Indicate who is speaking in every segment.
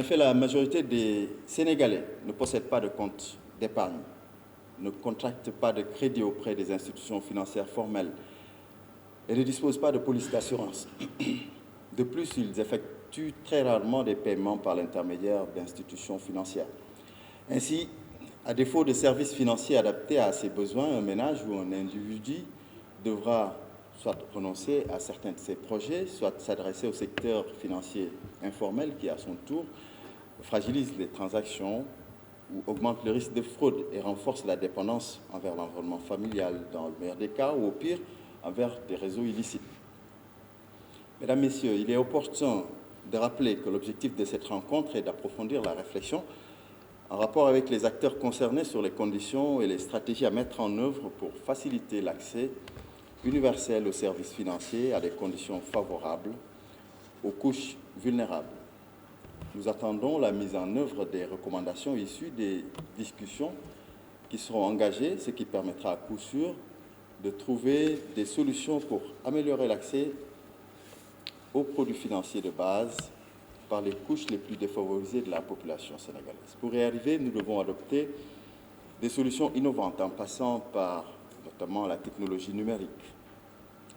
Speaker 1: effet, la majorité des Sénégalais ne possèdent pas de compte d'épargne, ne contractent pas de crédit auprès des institutions financières formelles et ne disposent pas de police d'assurance. De plus, ils effectuent très rarement des paiements par l'intermédiaire d'institutions financières. Ainsi, à défaut de services financiers adaptés à ses besoins, un ménage ou un individu devra soit renoncer à certains de ses projets, soit s'adresser au secteur financier informel qui, à son tour, fragilise les transactions ou augmente le risque de fraude et renforce la dépendance envers l'environnement familial dans le meilleur des cas ou au pire envers des réseaux illicites. Mesdames, Messieurs, il est opportun de rappeler que l'objectif de cette rencontre est d'approfondir la réflexion en rapport avec les acteurs concernés sur les conditions et les stratégies à mettre en œuvre pour faciliter l'accès universel aux services financiers à des conditions favorables aux couches vulnérables. Nous attendons la mise en œuvre des recommandations issues des discussions qui seront engagées, ce qui permettra à coup sûr de trouver des solutions pour améliorer l'accès aux produits financiers de base par les couches les plus défavorisées de la population sénégalaise. Pour y arriver, nous devons adopter des solutions innovantes en passant par notamment la technologie numérique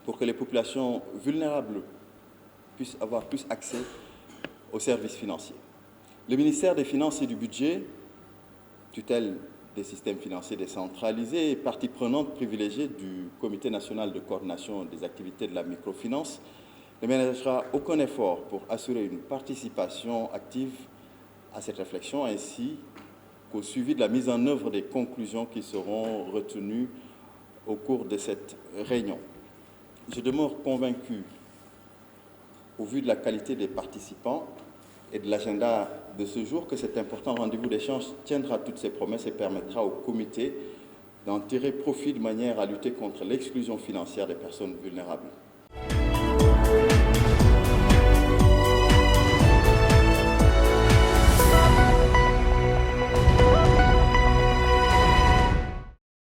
Speaker 1: pour que les populations vulnérables puissent avoir plus accès aux services financiers. Le ministère des Finances et du Budget, tutelle des systèmes financiers décentralisés et partie prenante privilégiée du Comité national de coordination des activités de la microfinance, ne ménagera aucun effort pour assurer une participation active à cette réflexion ainsi qu'au suivi de la mise en œuvre des conclusions qui seront retenues au cours de cette réunion. Je demeure convaincu, au vu de la qualité des participants et de l'agenda de ce jour, que cet important rendez-vous d'échange tiendra toutes ses promesses et permettra au comité d'en tirer profit de manière à lutter contre l'exclusion financière des personnes vulnérables.